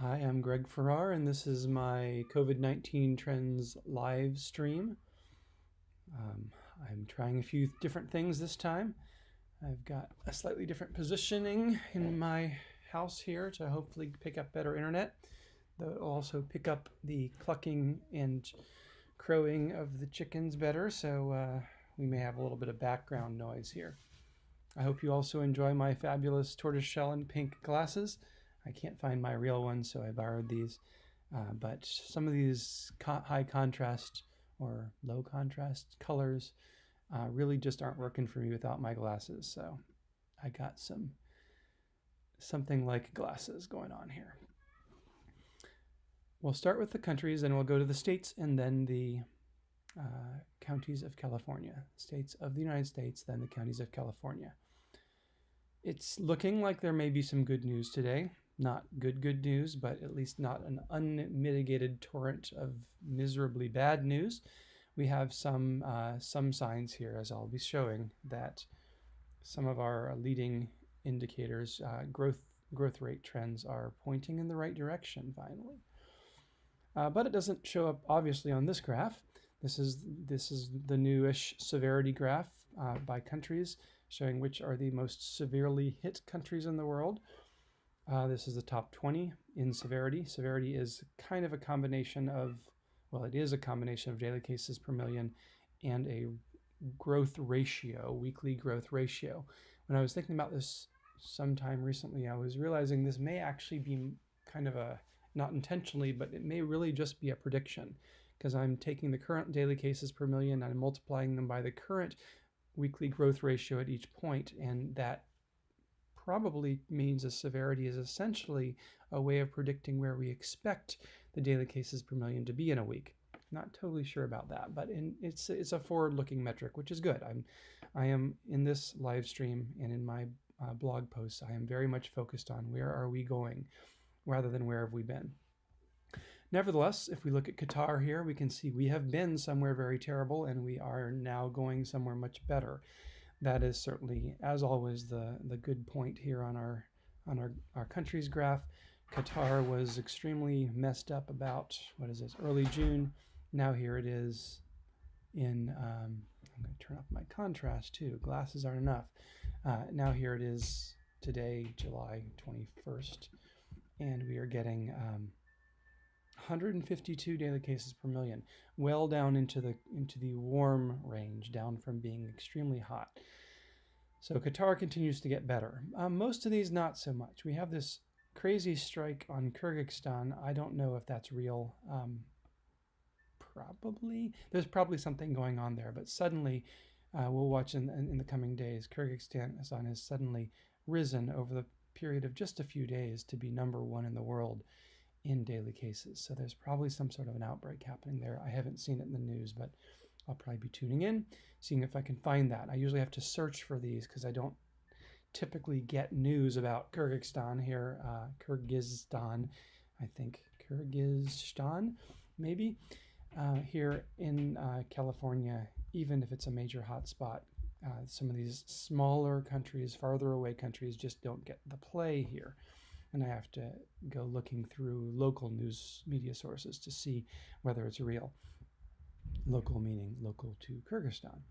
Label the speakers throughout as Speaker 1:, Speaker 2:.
Speaker 1: Hi, I'm Greg Farrar, and this is my COVID-19 Trends live stream. Um, I'm trying a few different things this time. I've got a slightly different positioning in my house here to hopefully pick up better internet. That will also pick up the clucking and crowing of the chickens better, so we may have a little bit of background noise here. I hope you also enjoy my fabulous tortoiseshell and pink glasses. I can't find my real ones, so I borrowed these. But some of these high contrast or low contrast colors really just aren't working for me without my glasses. So I got something like glasses going on here. We'll start with the countries, then we'll go to the states, and then the counties of California. States of the United States, then the counties of California. It's looking like there may be some good news today. Not good news, but at least not an unmitigated torrent of miserably bad news. We have some signs here, as I'll be showing, that some of our leading indicators, growth rate trends, are pointing in the right direction finally. But it doesn't show up obviously on this graph. This is the newish severity graph by countries, showing which are the most severely hit countries in the world. This is the top 20 in severity. Severity is kind of a combination of, well, it is a combination of daily cases per million and a growth ratio, weekly growth ratio. When I was thinking about this sometime recently, I was realizing this may actually be kind of a, not intentionally, but it may really just be a prediction, because I'm taking the current daily cases per million and I'm multiplying them by the current weekly growth ratio at each point, and that probably means the severity is essentially a way of predicting where we expect the daily cases per million to be in a week. Not totally sure about that, but it's a forward-looking metric, which is good. I am in this live stream and in my blog posts, I am very much focused on where are we going rather than where have we been. Nevertheless, if we look at Qatar here, we can see we have been somewhere very terrible and we are now going somewhere much better. That is certainly, as always, the good point here on our country's graph. Qatar was extremely messed up about, what is this, early June. Now here it is in, I'm going to turn off my contrast too. Glasses aren't enough. Now here it is today, July 21st, and we are getting 152 daily cases per million, well down into the warm range, down from being extremely hot. So Qatar continues to get better. Most of these not so much. We have this crazy strike on Kyrgyzstan. I don't know if that's real. Probably. There's probably something going on there, but suddenly we'll watch in the coming days. Kyrgyzstan has suddenly risen over the period of just a few days to be #1 in the world in daily cases. So there's probably some sort of an outbreak happening there. I haven't seen it in the news, but I'll probably be tuning in, seeing if I can find that. I usually have to search for these because I don't typically get news about Kyrgyzstan here. Kyrgyzstan, I think Kyrgyzstan, maybe, here in California, even if it's a major hotspot. Some of these smaller countries, farther away countries, just don't get the play here. And I have to go looking through local news media sources to see whether it's real. Local meaning local to Kyrgyzstan.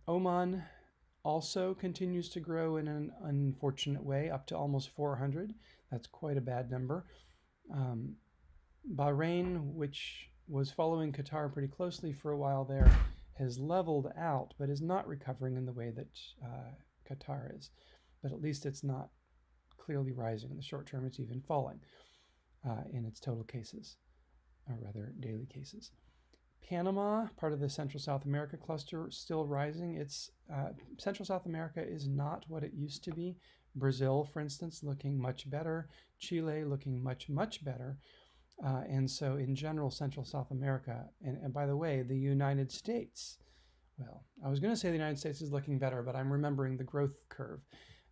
Speaker 1: Oman also continues to grow in an unfortunate way, up to almost 400. That's quite a bad number. Bahrain, which was following Qatar pretty closely for a while there, has leveled out, but is not recovering in the way that Qatar is. But at least it's not clearly rising. In the short term, it's even falling in its total cases, or rather daily cases. Panama, part of the Central South America cluster, still rising. It's Central South America is not what it used to be. Brazil, for instance, looking much better. Chile looking much better. And so in general, Central South America, and by the way, the United States, well, I was going to say the United States is looking better, but I'm remembering the growth curve.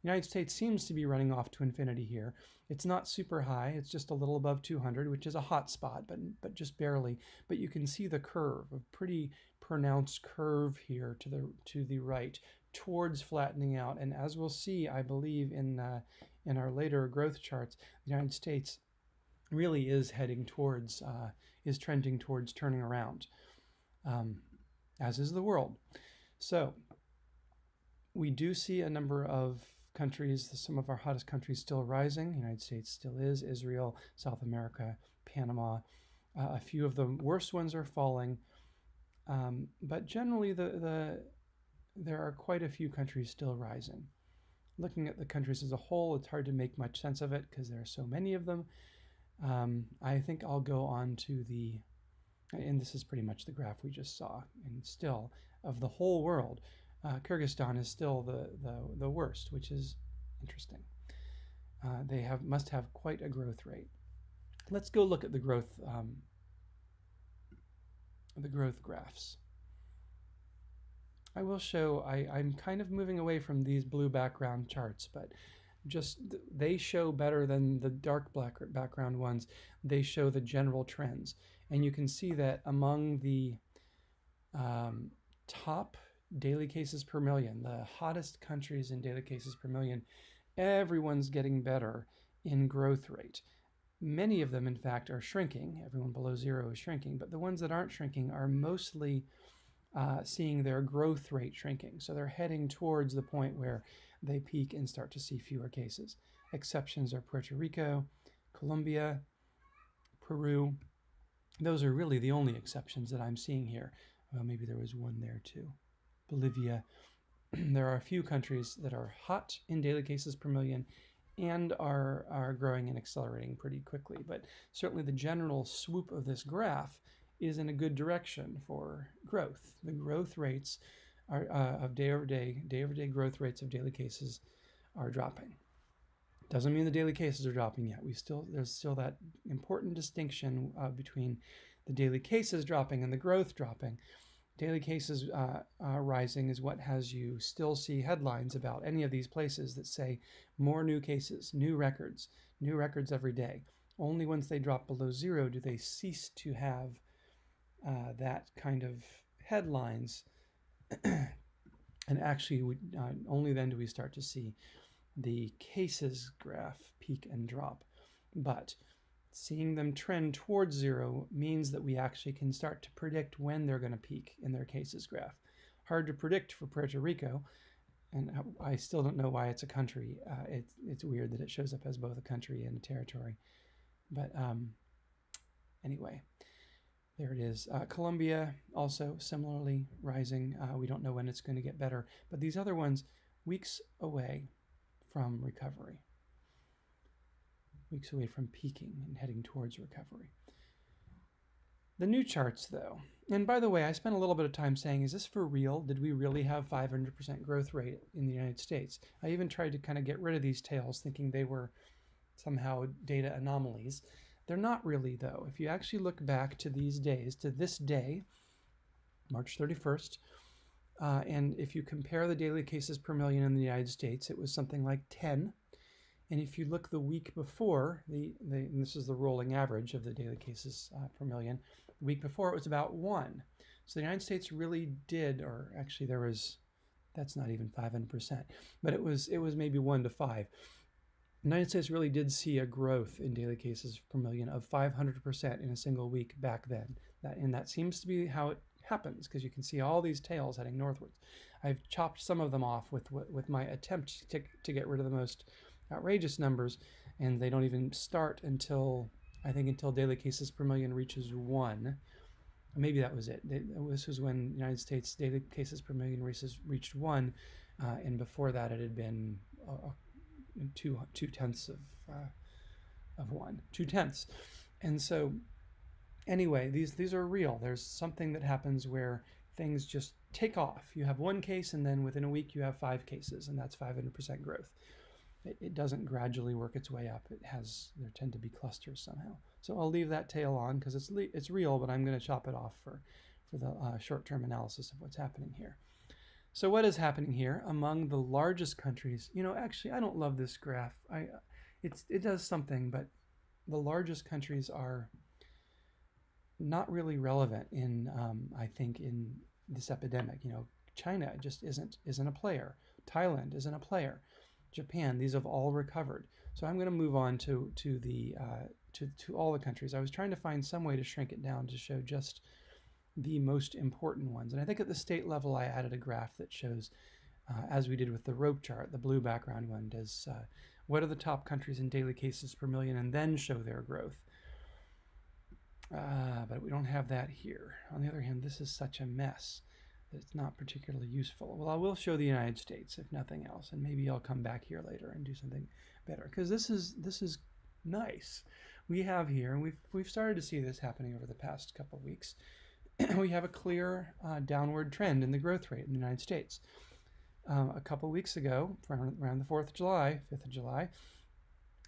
Speaker 1: The United States seems to be running off to infinity here. It's not super high. It's just a little above 200, which is a hot spot, but just barely. But you can see the curve, a pretty pronounced curve here to the right, towards flattening out. And as we'll see, I believe in in our later growth charts, the United States really is trending towards turning around, as is the world. So we do see a number of countries, some of our hottest countries still rising. The United States still is, Israel, South America, Panama. A few of the worst ones are falling, but generally there are quite a few countries still rising. Looking at the countries as a whole, it's hard to make much sense of it because there are so many of them. I think I'll go on to and this is pretty much the graph we just saw, and still, of the whole world, Kyrgyzstan is still the worst, which is interesting. They must have quite a growth rate. Let's go look at the growth graphs. I will show, I'm kind of moving away from these blue background charts, but just they show better than the dark black background ones. They show the general trends. And you can see that among the top daily cases per million, the hottest countries in daily cases per million, everyone's getting better in growth rate. Many of them, in fact, are shrinking. Everyone below zero is shrinking, but the ones that aren't shrinking are mostly seeing their growth rate shrinking. So they're heading towards the point where they peak and start to see fewer cases. Exceptions are Puerto Rico, Colombia, Peru. Those are really the only exceptions that I'm seeing here. Well, maybe there was one there too. Bolivia. There are a few countries that are hot in daily cases per million and are growing and accelerating pretty quickly. But certainly the general swoop of this graph is in a good direction for growth. The growth rates are of day-over-day growth rates of daily cases are dropping. Doesn't mean the daily cases are dropping yet. There's still that important distinction between the daily cases dropping and the growth dropping. Daily cases rising is what has you still see headlines about any of these places that say more new cases, new records every day. Only once they drop below zero do they cease to have that kind of headlines. And actually, only then do we start to see the cases graph peak and drop. But seeing them trend towards zero means that we actually can start to predict when they're going to peak in their cases graph. Hard to predict for Puerto Rico, and I still don't know why it's a country. It's weird that it shows up as both a country and a territory. But anyway, there it is. Colombia also similarly rising. We don't know when it's going to get better, but these other ones, weeks away from recovery. Weeks away from peaking and heading towards recovery. The new charts, though, and by the way, I spent a little bit of time saying, is this for real? Did we really have 500% growth rate in the United States? I even tried to kind of get rid of these tails, thinking they were somehow data anomalies. They're not really, though. If you actually look back to these days, to this day, March 31st, and if you compare the daily cases per million in the United States, it was something like 10. And if you look the week before, and this is the rolling average of the daily cases per million, the week before it was about 1. So the United States really did, or actually that's not even 500%, but it was maybe 1 to 5. The United States really did see a growth in daily cases per million of 500% in a single week back then. That seems to be how it happens, because you can see all these tails heading northwards. I've chopped some of them off with my attempt to get rid of the most outrageous numbers, and they don't even start until daily cases per million reaches 1. Maybe that was it. This was when the United States daily cases per million reached 1, and before that it had been 2/10 of 1, 2/10. And so anyway, these are real. There's something that happens where things just take off. You have 1 case, and then within a week you have 5 cases, and that's 500% growth. It doesn't gradually work its way up. There tend to be clusters somehow. So I'll leave that tail on because it's real, but I'm going to chop it off for the short-term analysis of what's happening here. So what is happening here among the largest countries? Actually, I don't love this graph. It does something, but the largest countries are not really relevant I think, in this epidemic. China just isn't a player. Thailand isn't a player. Japan, these have all recovered. So I'm going to move on to all the countries. I was trying to find some way to shrink it down to show just the most important ones. And I think at the state level, I added a graph that shows, as we did with the rope chart, the blue background one does, what are the top countries in daily cases per million, and then show their growth. But we don't have that here. On the other hand, this is such a mess that it's not particularly useful. Well, I will show the United States, if nothing else, and maybe I'll come back here later and do something better, because this is nice. We have here, and we've started to see this happening over the past couple of weeks. We have a clear downward trend in the growth rate in the United States. A couple of weeks ago, around the 4th of July, 5th of July,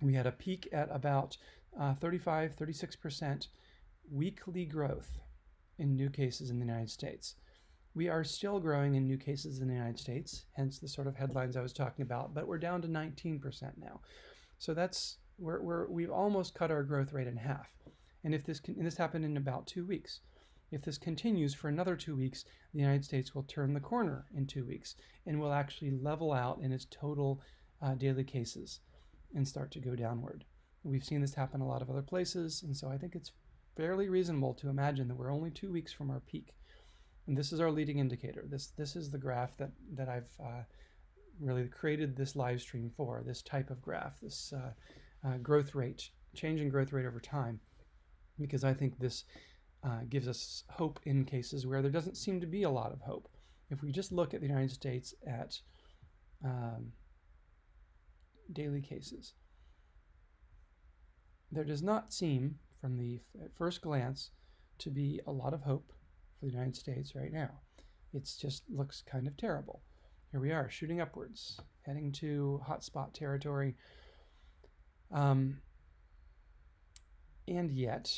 Speaker 1: we had a peak at about 35-36% weekly growth in new cases in the United States. We are still growing in new cases in the United States, hence the sort of headlines I was talking about, but we're down to 19% now. So we've almost cut our growth rate in half. And this happened in about 2 weeks. If this continues for another 2 weeks, the United States will turn the corner in 2 weeks and will actually level out in its total daily cases and start to go downward. We've seen this happen a lot of other places, and so I think it's fairly reasonable to imagine that we're only 2 weeks from our peak. And this is our leading indicator. This is the graph that I've really created this live stream for, this type of graph, this growth rate, change in growth rate over time, because I think this gives us hope in cases where there doesn't seem to be a lot of hope. If we just look at the United States at daily cases, there does not seem, from the first glance, to be a lot of hope for the United States right now. It just looks kind of terrible. Here we are, shooting upwards, heading to hotspot territory. And yet,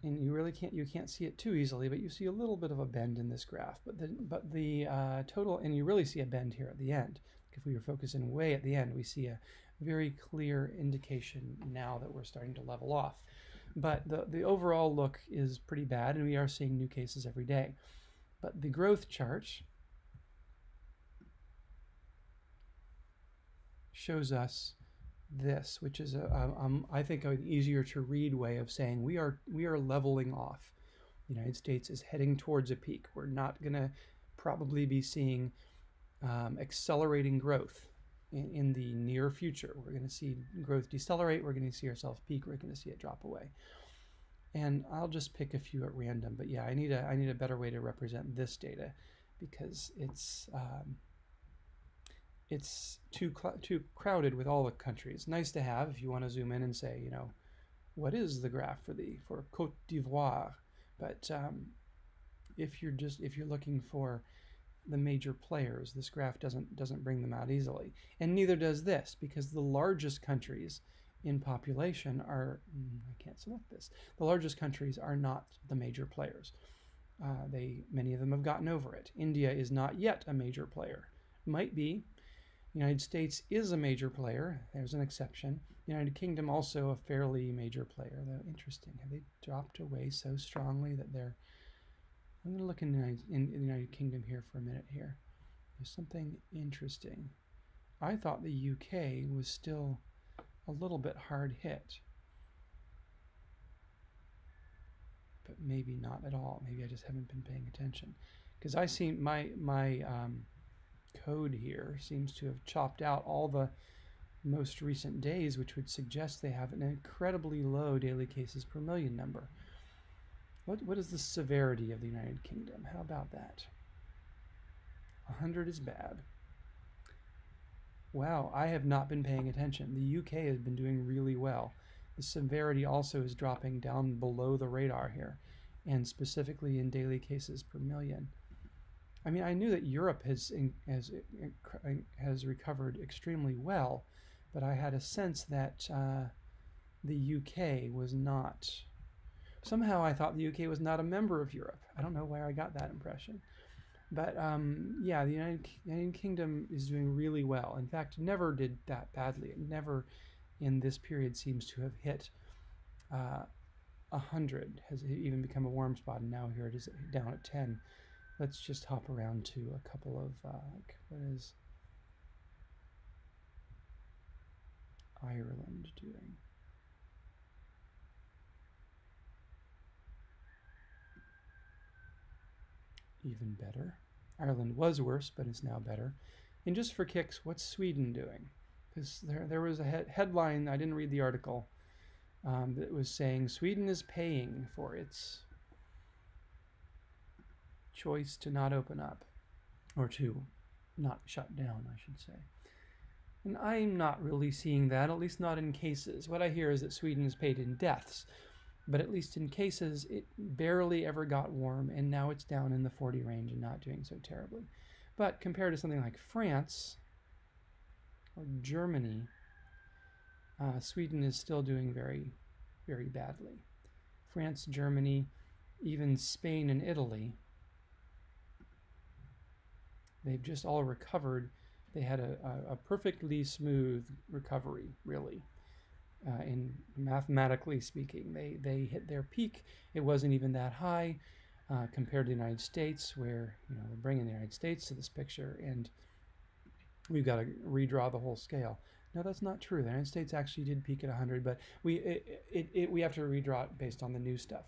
Speaker 1: and you can't see it too easily, but you see a little bit of a bend in this graph. But the total, and you really see a bend here at the end. If we were focusing way at the end, we see a very clear indication now that we're starting to level off. But the overall look is pretty bad, and we are seeing new cases every day. But the growth chart shows us this, which is I think an easier to read way of saying we are leveling off. The United States is heading towards a peak. We're not going to probably be seeing accelerating growth in the near future. We're going to see growth decelerate. We're going to see ourselves peak. We're going to see it drop away. And I'll just pick a few at random. But yeah, I need a better way to represent this data, because it's too crowded with all the countries. Nice to have if you want to zoom in and say, you know, what is the graph for Côte d'Ivoire? But if you're looking for the major players, this graph doesn't bring them out easily, and neither does this, because the largest countries in population are, I can't select this, the largest countries are not the major players. Many of them have gotten over it. India is not yet a major player. Might be. The United States is a major player. There's an exception. The United Kingdom also a fairly major player, though interesting. Have they dropped away so strongly that they're... I'm going to look in the United Kingdom here for a minute here. There's something interesting. I thought the UK was still a little bit hard hit, but maybe not at all. Maybe I just haven't been paying attention, because I see my code here seems to have chopped out all the most recent days, which would suggest they have an incredibly low daily cases per million number. What is the severity of the United Kingdom? How about that? 100 is bad. Wow, I have not been paying attention. The UK has been doing really well. The severity also is dropping down below the radar here, and specifically in daily cases per million. I mean, I knew that Europe has recovered extremely well, but I had a sense that the UK was not. Somehow I thought the UK was not a member of Europe. I don't know where I got that impression. But yeah, the United Kingdom is doing really well. In fact, never did that badly. It never in this period seems to have hit 100, has even become a warm spot, and now here it is down at 10. Let's just hop around to a couple of, what is... Ireland doing? Even better. Ireland was worse, but it's now better. And just for kicks, what's Sweden doing? Because there was a headline, I didn't read the article, that was saying Sweden is paying for its choice to not open up, or to not shut down, I should say. And I'm not really seeing that, at least not in cases. What I hear is that Sweden is paid in deaths, but at least in cases, it barely ever got warm, and now it's down in the 40 range and not doing so terribly. But compared to something like France or Germany, Sweden is still doing very, very badly. France, Germany, even Spain and Italy, they've just all recovered. They had a perfectly smooth recovery, really. In mathematically speaking, they hit their peak. It wasn't even that high compared to the United States, where we're bringing the United States to this picture, and we've got to redraw the whole scale. No, that's not true. The United States actually did peak at 100, but we have to redraw it based on the new stuff.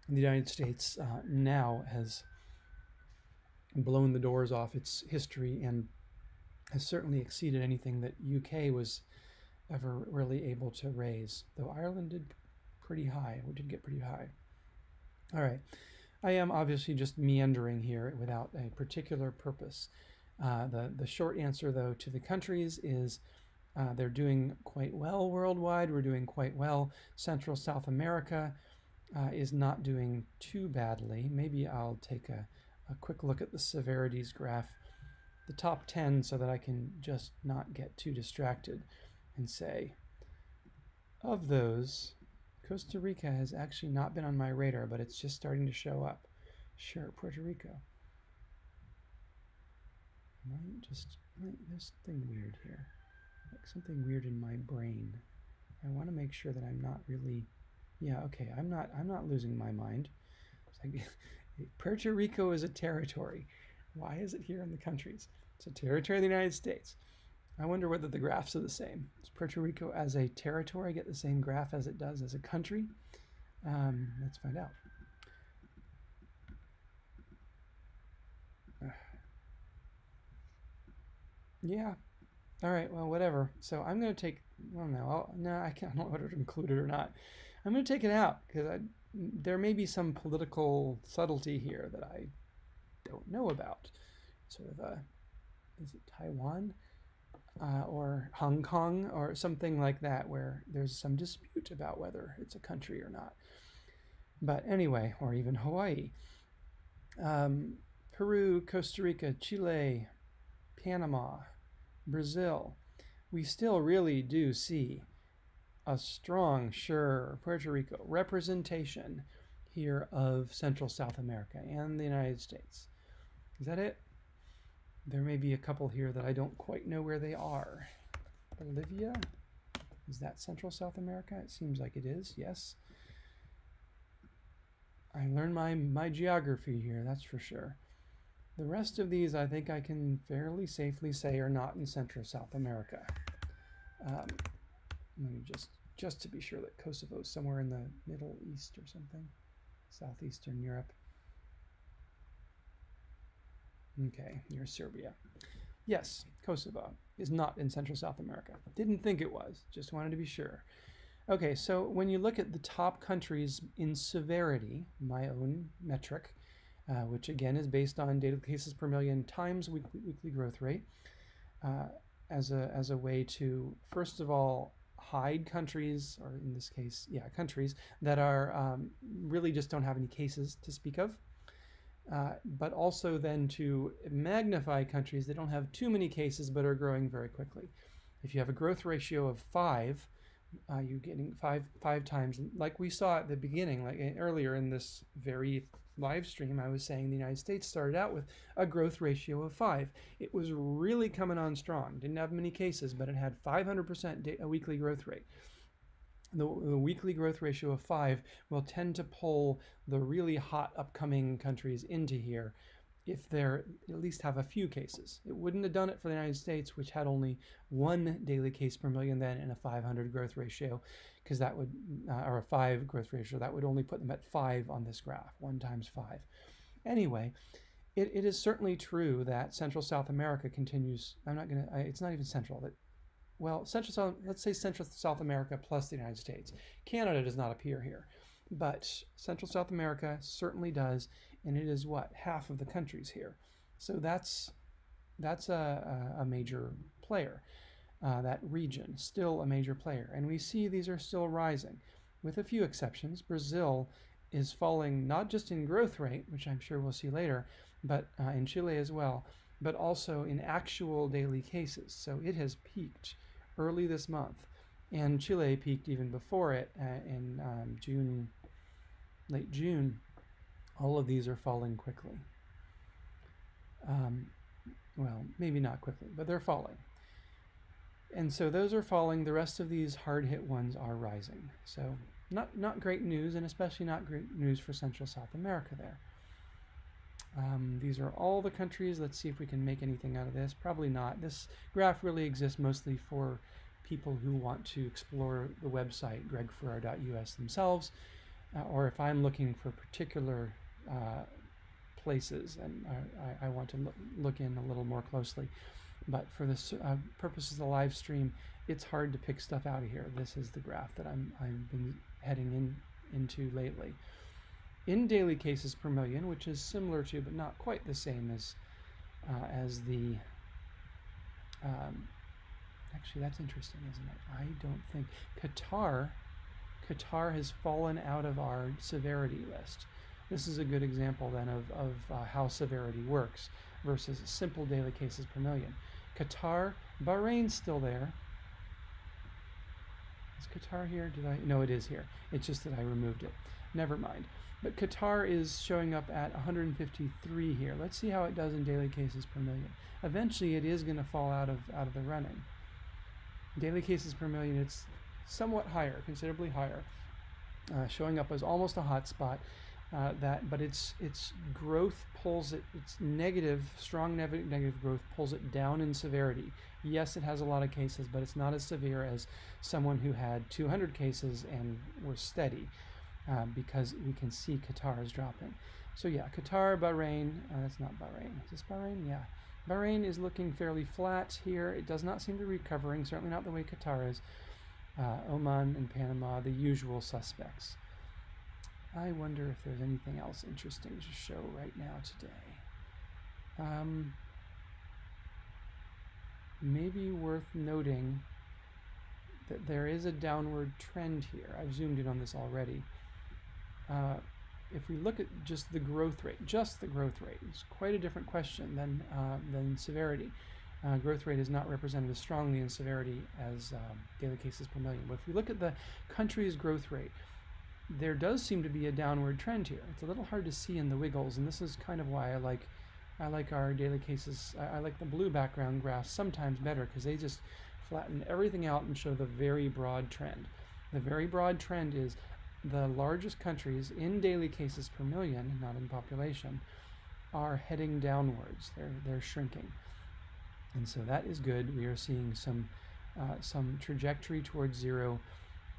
Speaker 1: The United States now has blown the doors off its history and has certainly exceeded anything that UK was ever really able to raise, though Ireland did pretty high. We did get pretty high. All right. I am obviously just meandering here without a particular purpose. The short answer, though, to the countries is they're doing quite well worldwide. We're doing quite well. Central South America is not doing too badly. Maybe I'll take a quick look at the severities graph, the top 10, so that I can just not get too distracted and say, of those, Costa Rica has actually not been on my radar, but it's just starting to show up. Sure, Puerto Rico. There's something weird here. Like something weird in my brain. I want to make sure that I'm not really, okay, I'm not losing my mind. It's like, Puerto Rico is a territory. Why is it here in the countries? It's a territory of the United States. I wonder whether the graphs are the same. Does Puerto Rico as a territory get the same graph as it does as a country? Let's find out. Yeah. All right. Well, whatever. So I'm going to take. Well, no. I don't know whether to include it or not. I'm going to take it out because there may be some political subtlety here that I don't know about. Sort of is it Taiwan? Or Hong Kong or something like that, where there's some dispute about whether it's a country or not. But anyway, or even Hawaii. Peru, Costa Rica, Chile, Panama, Brazil. We still really do see a strong, sure Puerto Rico representation here of Central South America and the United States. Is that it? There may be a couple here that I don't quite know where they are. Bolivia? Is that Central South America? It seems like it is, yes. I learned my geography here, that's for sure. The rest of these I think I can fairly safely say are not in Central South America. Let me just to be sure that Kosovo is somewhere in the Middle East or something. Southeastern Europe. Okay, near Serbia. Yes, Kosovo is not in Central South America. Didn't think it was, just wanted to be sure. Okay, so when you look at the top countries in severity, my own metric, which again is based on daily cases per million times weekly growth rate, as a way to, first of all, hide countries, or in this case, countries that are really just don't have any cases to speak of. But also then to magnify countries that don't have too many cases but are growing very quickly. If you have a growth ratio of 5, you're getting five times, like we saw at the beginning, like earlier in this very live stream, I was saying the United States started out with a growth ratio of 5. It was really coming on strong. Didn't have many cases, but it had 500% a weekly growth rate. The weekly growth ratio of 5 will tend to pull the really hot upcoming countries into here if they're at least have a few cases. It wouldn't have done it for the United States, which had only 1 daily case per million then and a 500 growth ratio, because that would, or a 5 growth ratio, that would only put them at 5 on this graph, 1 times 5. Anyway, it is certainly true that Central South America continues, it's not even central, let's say Central South America plus the United States. Canada does not appear here, but Central South America certainly does, and it is what, half of the countries here. So that's a major player. That region, still a major player. And we see these are still rising. With a few exceptions, Brazil is falling not just in growth rate, which I'm sure we'll see later, but in Chile as well, but also in actual daily cases. So it has peaked early this month. And Chile peaked even before it in late June. All of these are falling quickly. Well, maybe not quickly, but they're falling. And so those are falling. The rest of these hard-hit ones are rising. So not great news, and especially not great news for Central South America there. These are all the countries. Let's see if we can make anything out of this. Probably not. This graph really exists mostly for people who want to explore the website gregferrar.us themselves, or if I'm looking for particular places and I want to look in a little more closely. But for the purposes of the live stream, it's hard to pick stuff out of here. This is the graph that I've been heading into lately. In daily cases per million, which is similar to, but not quite the same as the, actually that's interesting, isn't it? I don't think, Qatar has fallen out of our severity list. This is a good example then of how severity works versus simple daily cases per million. Qatar, Bahrain's still there. Is Qatar here? No, it is here. It's just that I removed it. Never mind. But Qatar is showing up at 153 here. Let's see how it does in daily cases per million. Eventually it is going to fall out of the running. Daily cases per million, it's somewhat higher, considerably higher, showing up as almost a hot spot. But its growth pulls it, its strong negative growth pulls it down in severity. Yes, it has a lot of cases, but it's not as severe as someone who had 200 cases and was steady, because we can see Qatar is dropping. So yeah, Qatar, Bahrain, that's not Bahrain. Is this Bahrain? Yeah. Bahrain is looking fairly flat here. It does not seem to be recovering, certainly not the way Qatar is. Oman and Panama, the usual suspects. I wonder if there's anything else interesting to show right now today. Maybe worth noting that there is a downward trend here. I've zoomed in on this already. If we look at just the growth rate, it's quite a different question than severity. Growth rate is not represented as strongly in severity as daily cases per million. But if we look at the country's growth rate, there does seem to be a downward trend here. It's a little hard to see in the wiggles, and this is kind of why I like our daily cases. I like the blue background graphs sometimes better because they just flatten everything out and show the very broad trend. The very broad trend is the largest countries in daily cases per million, not in population, are heading downwards. They're shrinking, and so that is good. We are seeing some trajectory towards zero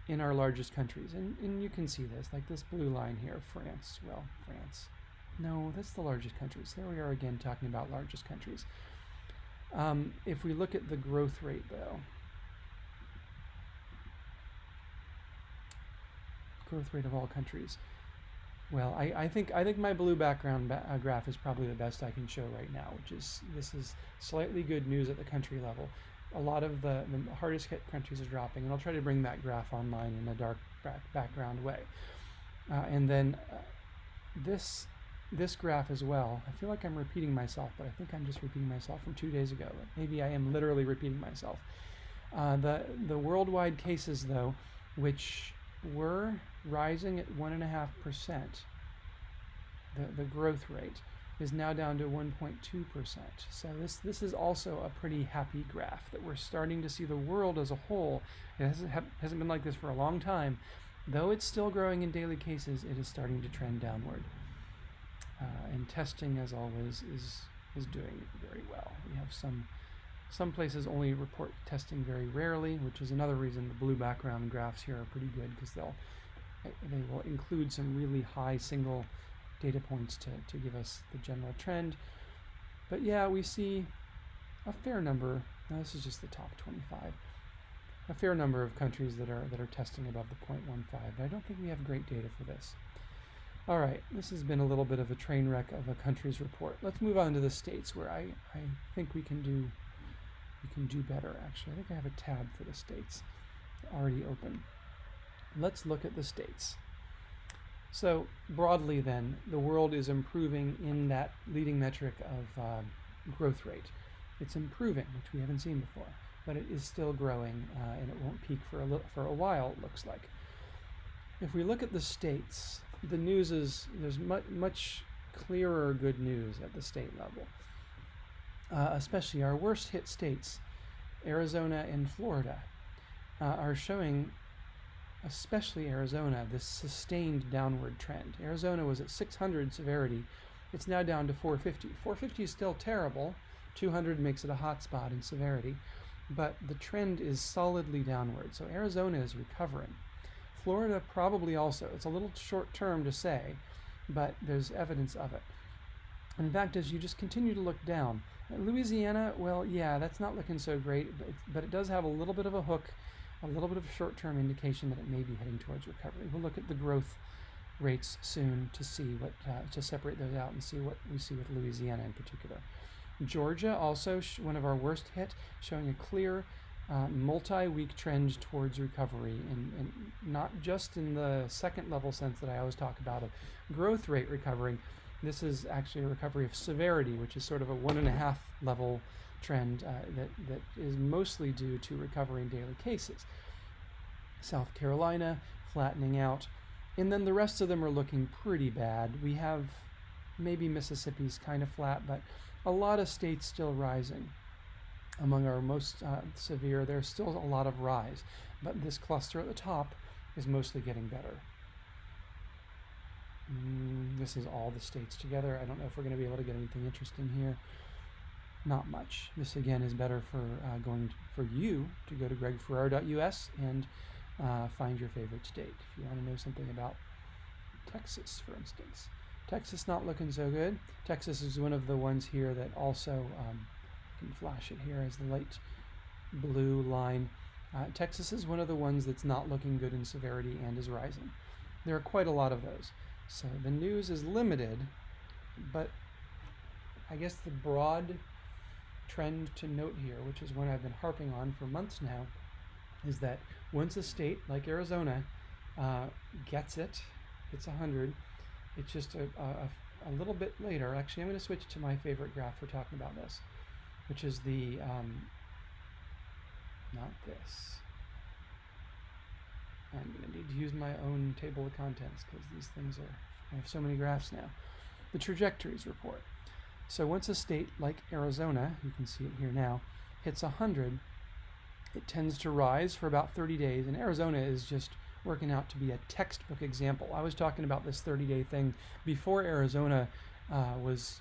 Speaker 1: in our largest countries, and you can see this, like this blue line here, France. Well, France. No, that's the largest countries. There we are again talking about largest countries. If we look at the growth rate, though, growth rate of all countries. Well, I think my blue background graph is probably the best I can show right now, this is slightly good news at the country level. A lot of the hardest hit countries are dropping, and I'll try to bring that graph online in a dark background way. And then this graph as well. I feel like I'm repeating myself, but I think I'm just repeating myself from 2 days ago. Maybe I am literally repeating myself. The worldwide cases, though, which were rising at 1.5%, the growth rate is now down to 1.2%. So this is also a pretty happy graph that we're starting to see the world as a whole. It hasn't been like this for a long time. Though it's still growing in daily cases, it is starting to trend downward. and testing, as always, is doing very well. We have some places only report testing very rarely, which is another reason the blue background graphs here are pretty good, because they will include some really high single data points to give us the general trend. But yeah, we see a fair number. Now this is just the top 25. A fair number of countries that are testing above the 0.15. But I don't think we have great data for this. All right, this has been a little bit of a train wreck of a country's report. Let's move on to the states, where I think we can do better. Actually, I think I have a tab for the states already open. Let's look at the states. So broadly then, the world is improving in that leading metric of growth rate. It's improving, which we haven't seen before, but it is still growing, and it won't peak for a while, it looks like. If we look at the states, the news is there's much clearer good news at the state level, especially our worst hit states, Arizona and Florida, are showing, especially Arizona, this sustained downward trend. Arizona was at 600 severity. It's now down to 450. 450 is still terrible. 200 makes it a hot spot in severity, but the trend is solidly downward. So Arizona is recovering. Florida probably also. It's a little short term to say, but there's evidence of it. In fact, as you just continue to look down, Louisiana, well, yeah, that's not looking so great, but it does have a little bit of a hook, a little bit of short-term indication that it may be heading towards recovery. We'll look at the growth rates soon to see what, to separate those out and see what we see with Louisiana in particular. Georgia, also one of our worst hit, showing a clear multi-week trend towards recovery, and not just in the second level sense that I always talk about of growth rate recovering. This is actually a recovery of severity, which is sort of a 1.5 level trend that is mostly due to recovery in daily cases. South Carolina flattening out, and then the rest of them are looking pretty bad. We have maybe Mississippi's kind of flat, but a lot of states still rising. Among our most severe, there's still a lot of rise, but this cluster at the top is mostly getting better. This is all the states together. I don't know if we're going to be able to get anything interesting here. Not much. This again is better for for you to go to gregferraro.us and find your favorite state. If you want to know something about Texas, for instance. Texas not looking so good. Texas is one of the ones here that also, I can flash it here as the light blue line. Texas is one of the ones that's not looking good in severity and is rising. There are quite a lot of those. So the news is limited, but I guess the broad trend to note here, which is one I've been harping on for months now, is that once a state like Arizona gets it, it's 100, it's just a little bit later. Actually, I'm going to switch to my favorite graph for talking about this, which is the, not this. I'm going to need to use my own table of contents because these things are, I have so many graphs now. The trajectories report. So once a state like Arizona, you can see it here now, hits 100, it tends to rise for about 30 days, and Arizona is just working out to be a textbook example. I was talking about this 30-day thing before Arizona was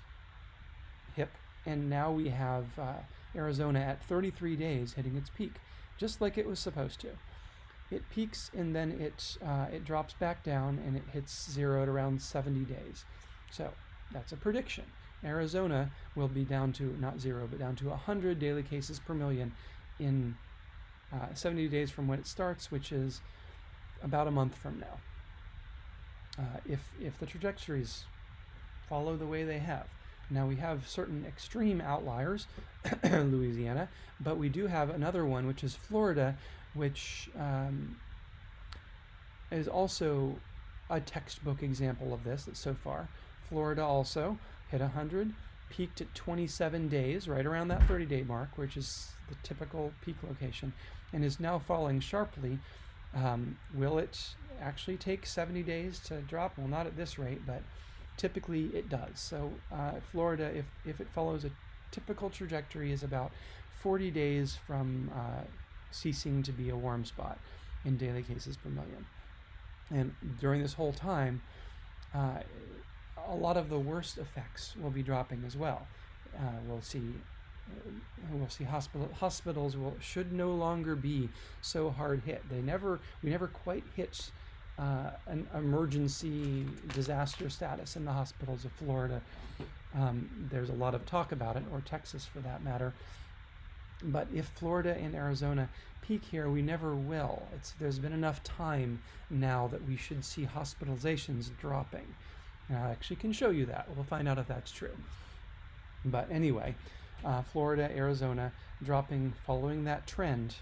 Speaker 1: hip, and now we have Arizona at 33 days hitting its peak, just like it was supposed to. It peaks and then it drops back down and it hits zero at around 70 days. So that's a prediction. Arizona will be down to, not zero, but down to 100 daily cases per million in 70 days from when it starts, which is about a month from now. If the trajectories follow the way they have. Now we have certain extreme outliers, Louisiana, but we do have another one, which is Florida, which is also a textbook example of this so far. Florida also hit 100, peaked at 27 days, right around that 30-day mark, which is the typical peak location, and is now falling sharply. Will it actually take 70 days to drop? Well, not at this rate, but typically it does. So Florida, if it follows a typical trajectory, is about 40 days from ceasing to be a warm spot in daily cases per million. And during this whole time, a lot of the worst effects will be dropping as well. We'll see. We'll see hospitals should no longer be so hard hit. We never quite hit an emergency disaster status in the hospitals of Florida. There's a lot of talk about it, or Texas for that matter. But if Florida and Arizona peak here, we never will. There's been enough time now that we should see hospitalizations dropping. And I actually can show you that. We'll find out if that's true. But anyway, Florida, Arizona dropping following that trend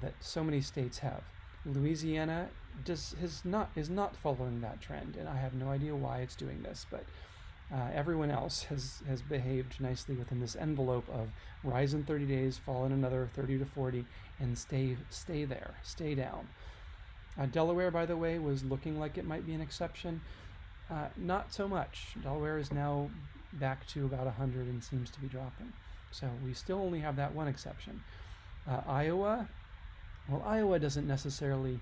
Speaker 1: that so many states have. Louisiana is not following that trend, and I have no idea why it's doing this, but everyone else has behaved nicely within this envelope of rise in 30 days, fall in another 30 to 40, and stay there, stay down. Delaware, by the way, was looking like it might be an exception. Not so much. Delaware is now back to about 100 and seems to be dropping. So we still only have that one exception. Iowa, well, Iowa doesn't necessarily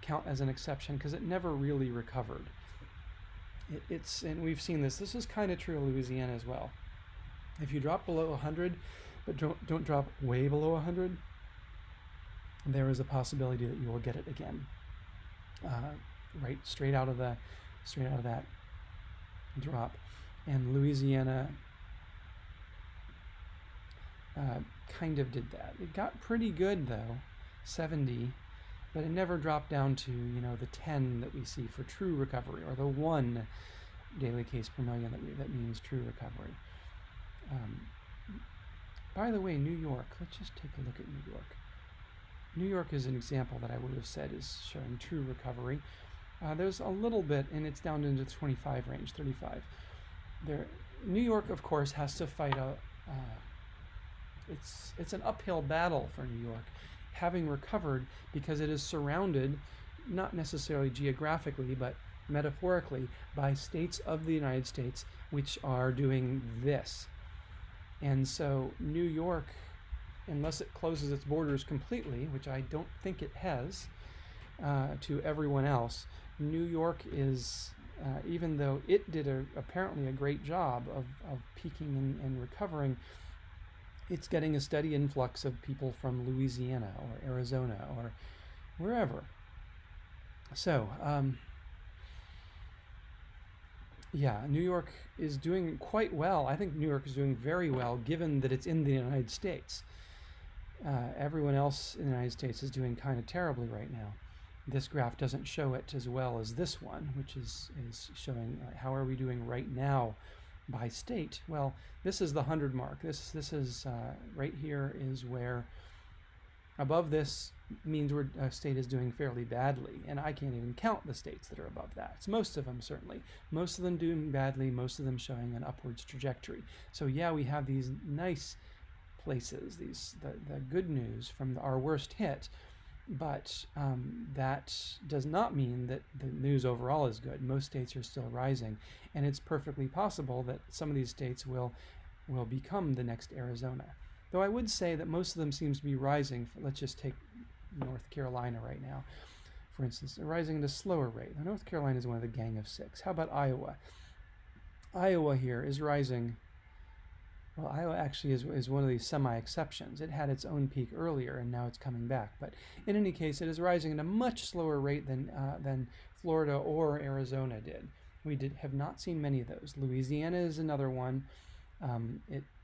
Speaker 1: count as an exception because it never really recovered. And we've seen this. This is kind of true of Louisiana as well. If you drop below 100, but don't drop way below 100, there is a possibility that you will get it again. Right, straight out of that drop. And Louisiana kind of did that. It got pretty good though, 70, but it never dropped down to, the 10 that we see for true recovery, or the 1 daily case per million that means true recovery. By the way, New York, let's just take a look at New York. New York is an example that I would have said is showing true recovery. There's a little bit, and it's down into the 25 range, 35. New York, of course, has to fight it's an uphill battle for New York, having recovered, because it is surrounded, not necessarily geographically, but metaphorically, by states of the United States which are doing this. And so New York, unless it closes its borders completely, which I don't think it has, to everyone else, New York is, even though it did apparently a great job of peaking and recovering, it's getting a steady influx of people from Louisiana or Arizona or wherever. So, New York is doing quite well. I think New York is doing very well, given that it's in the United States. Everyone else in the United States is doing kind of terribly right now. This graph doesn't show it as well as this one, which is showing how are we doing right now by state. Well, this is the 100 mark. This is right here is where above this means a state is doing fairly badly, and I can't even count the states that are above that. It's most of them, certainly. Most of them doing badly, most of them showing an upwards trajectory. So yeah, we have these nice places, the good news from our worst hit, but that does not mean that the news overall is good. Most states are still rising, and it's perfectly possible that some of these states will become the next Arizona. Though I would say that most of them seems to be rising. Let's just take North Carolina right now, for instance. They're rising at a slower rate. Now, North Carolina is one of the gang of 6. How about Iowa? Iowa here is rising. Well, Iowa actually is one of these semi-exceptions. It had its own peak earlier, and now it's coming back. But in any case, it is rising at a much slower rate than Florida or Arizona did. We have not seen many of those. Louisiana is another one.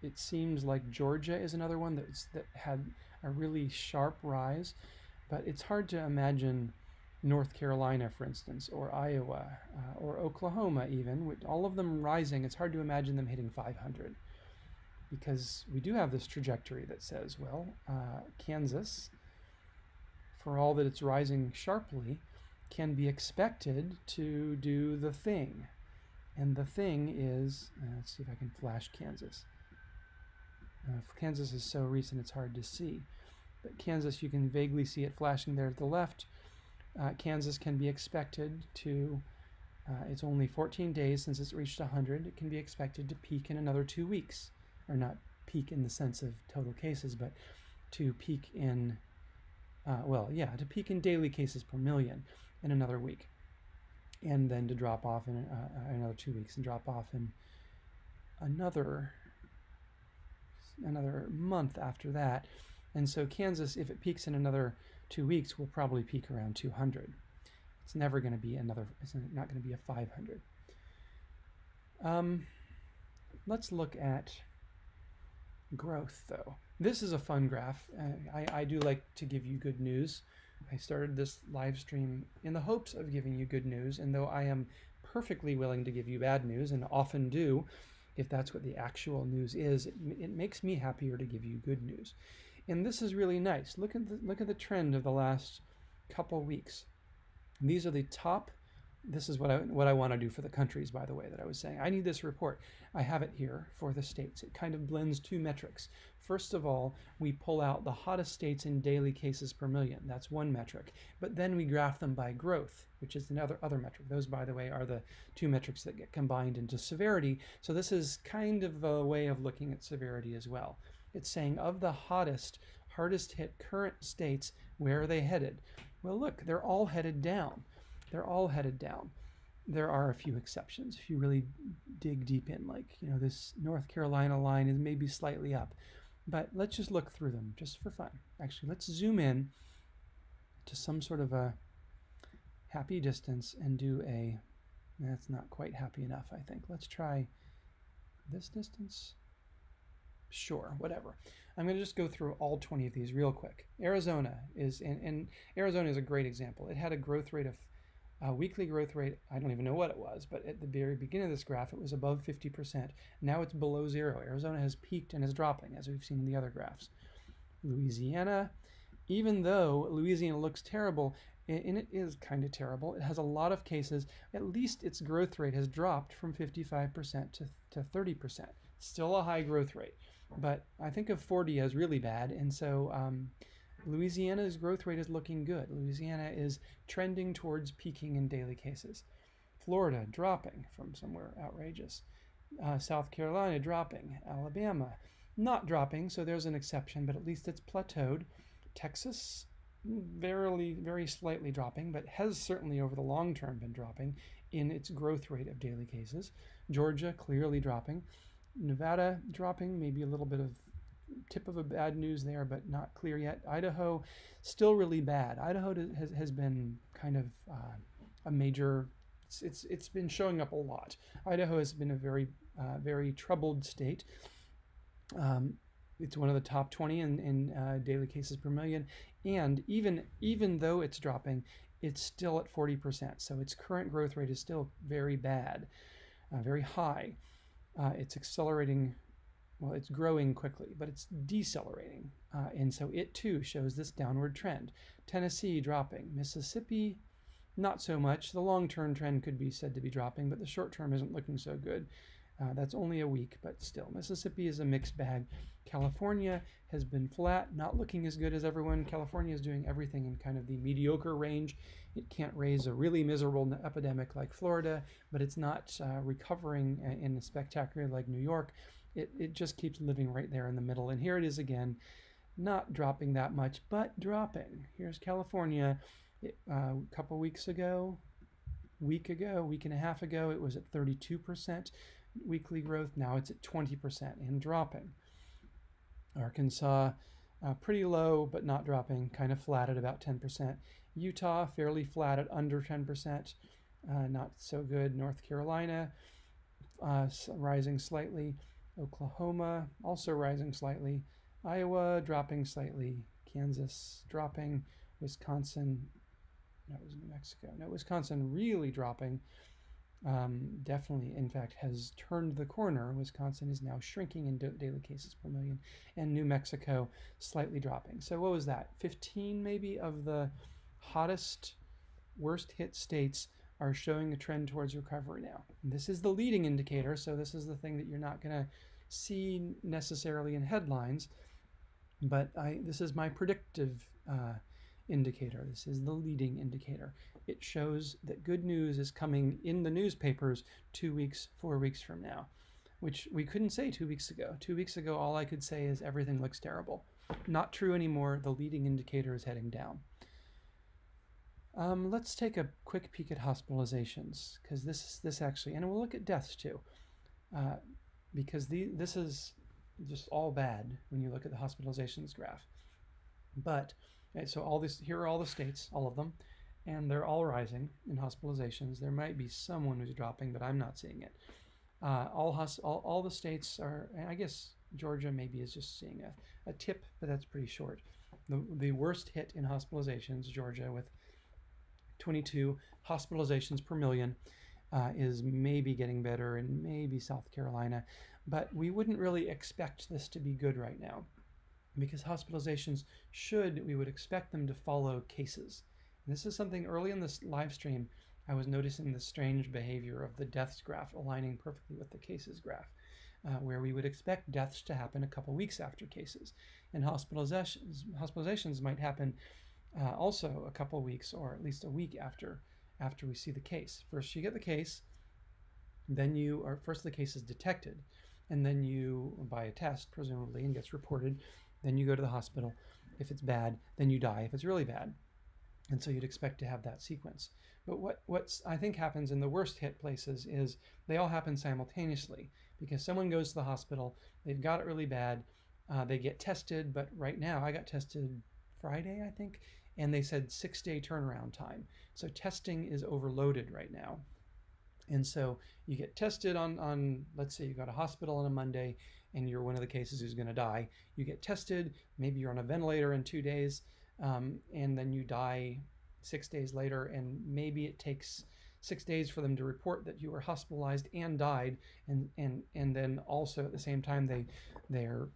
Speaker 1: It seems like Georgia is another one that had a really sharp rise, but it's hard to imagine North Carolina, for instance, or Iowa, or Oklahoma even, with all of them rising. It's hard to imagine them hitting 500, because we do have this trajectory that says, well, Kansas, for all that it's rising sharply, can be expected to do the thing. And the thing is, let's see if I can flash Kansas. Kansas is so recent it's hard to see. But Kansas, you can vaguely see it flashing there to the left. Kansas can be expected to, it's only 14 days since it's reached 100. It can be expected to peak in another 2 weeks. Or not peak in the sense of total cases, but to peak in, to peak in daily cases per million in another week. and then to drop off in another 2 weeks and drop off in another month after that. And so Kansas, if it peaks in another 2 weeks, will probably peak around 200. It's never going to be it's not going to be a 500. Let's look at growth, though. This is a fun graph. I do like to give you good news. I started this live stream in the hopes of giving you good news, and though I am perfectly willing to give you bad news, and often do, if that's what the actual news is, it makes me happier to give you good news. And this is really nice. Look at the trend of the last couple weeks. These are the top. This is what I want to do for the countries, by the way, that I was saying. I need this report. I have it here for the states. It kind of blends two metrics. First of all, we pull out the hottest states in daily cases per million. That's one metric. But then we graph them by growth, which is another metric. Those, by the way, are the two metrics that get combined into severity. So this is kind of a way of looking at severity as well. It's saying of the hardest hit current states, where are they headed? Well, look, they're all headed down. They're all headed down. There are a few exceptions. If you really dig deep in, like, this North Carolina line is maybe slightly up. But let's just look through them just for fun. Actually, let's zoom in to some sort of a happy distance and do that's not quite happy enough, I think. Let's try this distance. Sure, whatever. I'm going to just go through all 20 of these real quick. Arizona is, and Arizona is a great example. It had a growth rate of weekly growth rate, I don't even know what it was, but at the very beginning of this graph, it was above 50%. Now it's below zero. Arizona has peaked and is dropping, as we've seen in the other graphs. Louisiana, even though Louisiana looks terrible, and it is kind of terrible, it has a lot of cases, at least its growth rate has dropped from 55% to 30%. Still a high growth rate, but I think of 40 as really bad, and so Louisiana's growth rate is looking good. Louisiana is trending towards peaking in daily cases. Florida dropping from somewhere outrageous. South Carolina dropping. Alabama not dropping, so there's an exception, but at least it's plateaued. Texas very slightly dropping, but has certainly over the long term been dropping in its growth rate of daily cases. Georgia clearly dropping. Nevada dropping, maybe a little bit of tip of a bad news there, but not clear yet. Idaho still really bad. Idaho has been kind of a major, it's been showing up a lot. Idaho has been a very troubled state. It's one of the top 20 in daily cases per million, and even though it's dropping, it's still at 40%. So its current growth rate is still very bad, very high. It's accelerating. Well, it's growing quickly, but it's decelerating. And so it too shows this downward trend. Tennessee dropping. Mississippi, not so much. The long-term trend could be said to be dropping, but the short-term isn't looking so good. That's only a week, but still. Mississippi is a mixed bag. California has been flat, not looking as good as everyone. California is doing everything in kind of the mediocre range. It can't raise a really miserable epidemic like Florida, but it's not recovering in a spectacular like New York. It just keeps living right there in the middle. And here it is again, not dropping that much, but dropping. Here's California. A couple weeks ago, week and a half ago, it was at 32% weekly growth. Now it's at 20% and dropping. Arkansas, pretty low, but not dropping, kind of flat at about 10%. Utah, fairly flat at under 10%, not so good. North Carolina, rising slightly. Oklahoma also rising slightly. Iowa dropping slightly. Kansas dropping. Wisconsin, that was New Mexico. No, Wisconsin really dropping. Definitely, in fact, has turned the corner. Wisconsin is now shrinking in daily cases per million. And New Mexico slightly dropping. So what was that? 15 maybe of the hottest, worst hit states are showing a trend towards recovery now. And this is the leading indicator, so this is the thing that you're not going to see necessarily in headlines, but this is my predictive indicator. This is the leading indicator. It shows that good news is coming in the newspapers 2 weeks, 4 weeks from now, which we couldn't say 2 weeks ago. 2 weeks ago, all I could say is everything looks terrible. Not true anymore. The leading indicator is heading down. Let's take a quick peek at hospitalizations, because this actually, and we'll look at deaths too, uh, because this is just all bad when you look at the hospitalizations graph. But so here are all the states, all of them, and they're all rising in hospitalizations. There might be someone who's dropping, but I'm not seeing it. All the states are, I guess Georgia maybe is just seeing a tip, but that's pretty short. The worst hit in hospitalizations, Georgia, with 22 hospitalizations per million, is maybe getting better, and maybe South Carolina, but we wouldn't really expect this to be good right now, because hospitalizations we would expect them to follow cases. And this is something early in this live stream, I was noticing the strange behavior of the deaths graph aligning perfectly with the cases graph, where we would expect deaths to happen a couple weeks after cases, and hospitalizations might happen also a couple weeks, or at least a week after we see the case. First you get the case, then first the case is detected, and then you, by a test presumably, and gets reported, then you go to the hospital. If it's bad, then you die if it's really bad. And so you'd expect to have that sequence. But what I think happens in the worst hit places is they all happen simultaneously, because someone goes to the hospital, they've got it really bad, they get tested, but right now I got tested Friday, I think, and they said 6-day turnaround time. So testing is overloaded right now. And so you get tested on let's say you go to hospital on a Monday and you're one of the cases who's going to die. You get tested, maybe you're on a ventilator in 2 days, and then you die 6 days later, and maybe it takes 6 days for them to report that you were hospitalized and died, and then also at the same time their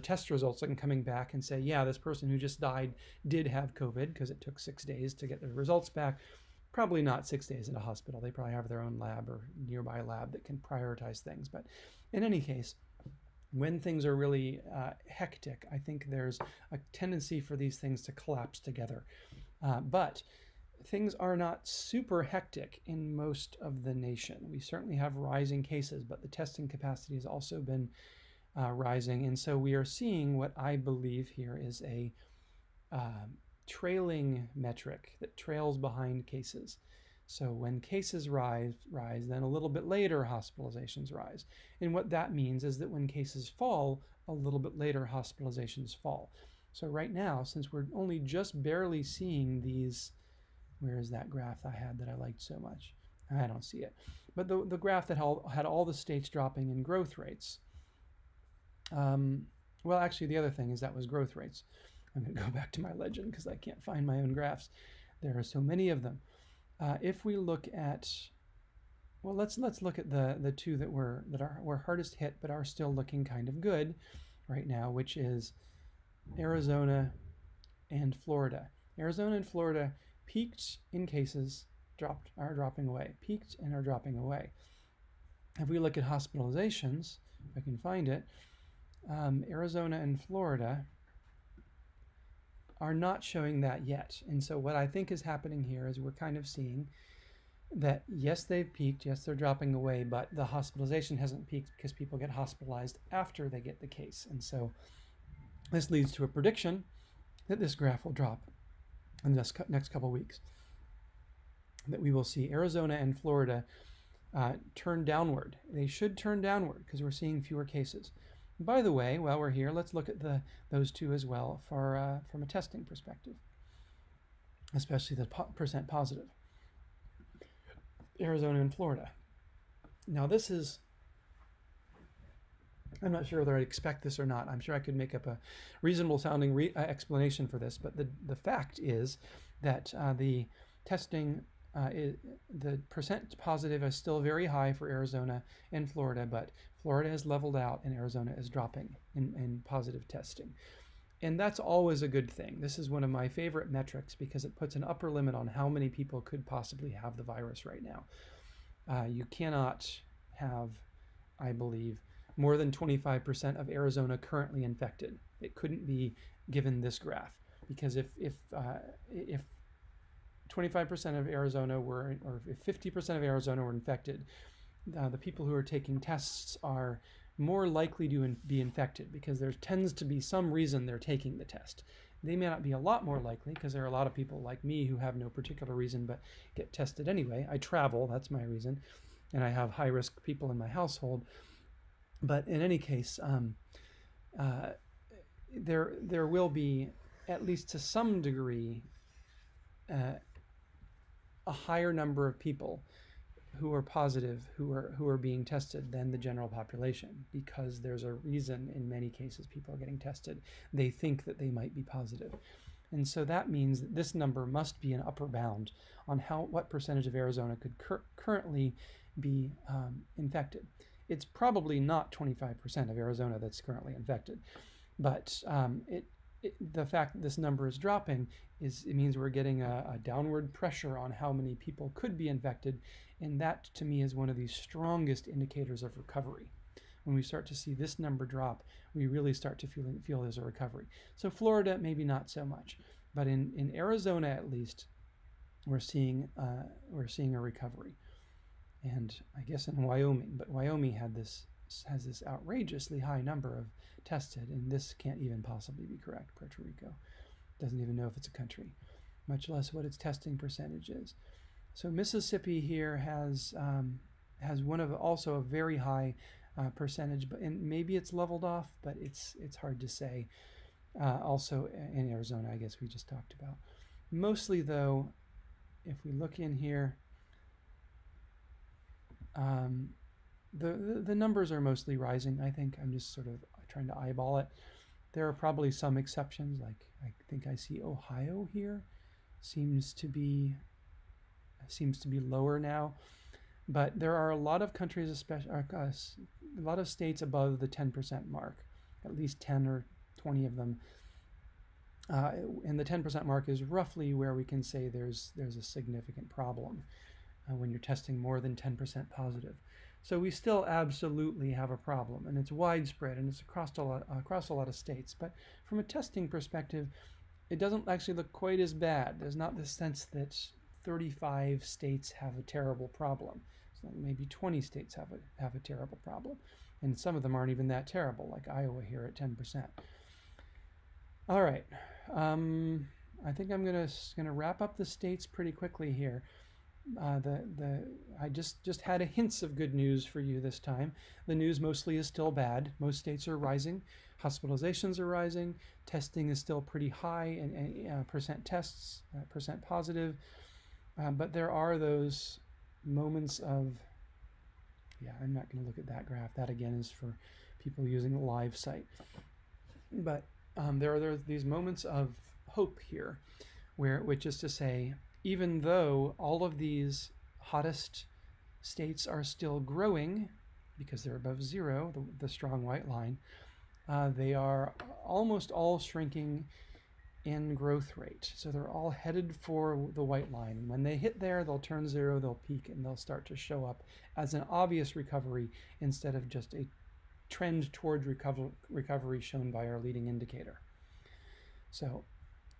Speaker 1: test results are coming back and say, yeah, this person who just died did have COVID, because it took 6 days to get the results back. Probably not 6 days in a hospital. They probably have their own lab or nearby lab that can prioritize things. But in any case, when things are really hectic, I think there's a tendency for these things to collapse together. But things are not super hectic in most of the nation. We certainly have rising cases, but the testing capacity has also been rising. And so we are seeing what I believe here is a trailing metric that trails behind cases. So when cases rise, then a little bit later hospitalizations rise. And what that means is that when cases fall, a little bit later hospitalizations fall. So right now, since we're only just barely seeing these, where is that graph I had that I liked so much? I don't see it. But the graph that had all the states dropping in growth rates. Well, actually, the other thing is that was growth rates. I'm going to go back to my legend because I can't find my own graphs. There are so many of them. If we look at, well, let's look at the two that were hardest hit but are still looking kind of good right now, which is Arizona and Florida. Arizona and Florida peaked in cases, are dropping away, peaked and are dropping away. If we look at hospitalizations, if I can find it, Arizona and Florida are not showing that yet. And so what I think is happening here is we're kind of seeing that, yes, they've peaked, yes, they're dropping away, but the hospitalization hasn't peaked because people get hospitalized after they get the case. And so this leads to a prediction that this graph will drop in the next couple weeks, that we will see Arizona and Florida turn downward. They should turn downward because we're seeing fewer cases. By the way, while we're here, let's look at those two as well from a testing perspective, especially the percent positive. Arizona and Florida. Now this is, I'm not sure whether I'd expect this or not. I'm sure I could make up a reasonable sounding explanation for this, but the fact is that the testing, the percent positive is still very high for Arizona and Florida, but Florida has leveled out and Arizona is dropping in positive testing. And that's always a good thing. This is one of my favorite metrics because it puts an upper limit on how many people could possibly have the virus right now. You cannot have, I believe, more than 25% of Arizona currently infected. It couldn't be given this graph, because if 25% of Arizona were, or if 50% of Arizona were infected, the people who are taking tests are more likely to be infected because there tends to be some reason they're taking the test. They may not be a lot more likely because there are a lot of people like me who have no particular reason but get tested anyway. I travel, that's my reason, and I have high-risk people in my household. But in any case, there will be, at least to some degree, a higher number of people who are positive, who are being tested than the general population, because there's a reason in many cases people are getting tested. They think that they might be positive. And so that means that this number must be an upper bound on what percentage of Arizona could currently be infected. It's probably not 25% of Arizona that's currently infected, but the fact that this number is dropping it means we're getting a downward pressure on how many people could be infected, and that to me is one of the strongest indicators of recovery. When we start to see this number drop, we really start to feel there's a recovery. So Florida, maybe not so much, but in Arizona at least, we're seeing a recovery, and I guess in Wyoming, but Wyoming has this outrageously high number of tested, and this can't even possibly be correct. Puerto Rico doesn't even know if it's a country, much less what its testing percentage is. So Mississippi here has one of also a very high percentage, and maybe it's leveled off, but it's hard to say. Also in Arizona, I guess we just talked about. Mostly though, if we look in here, the numbers are mostly rising. I think I'm just sort of trying to eyeball it. There are probably some exceptions, like I think I see Ohio here seems to be lower now, but there are a lot of countries, especially a lot of states above the 10% mark, at least 10 or 20 of them. And the 10% mark is roughly where we can say there's a significant problem when you're testing more than 10% positive. So we still absolutely have a problem, and it's widespread, and it's across a lot of states. But from a testing perspective, it doesn't actually look quite as bad. There's not this sense that 35 states have a terrible problem. So maybe 20 states have a terrible problem, and some of them aren't even that terrible, like Iowa here at 10%. All right, I think I'm gonna wrap up the states pretty quickly here. I just had a hints of good news for you this time. The news mostly is still bad. Most states are rising, hospitalizations are rising, testing is still pretty high, and percent tests, percent positive, but there are those moments of, I'm not going to look at that graph. That again is for people using the live site. But there are these moments of hope here, which is to say, even though all of these hottest states are still growing because they're above zero, the strong white line, they are almost all shrinking in growth rate. So they're all headed for the white line. And when they hit there, they'll turn zero, they'll peak, and they'll start to show up as an obvious recovery instead of just a trend toward recovery shown by our leading indicator. So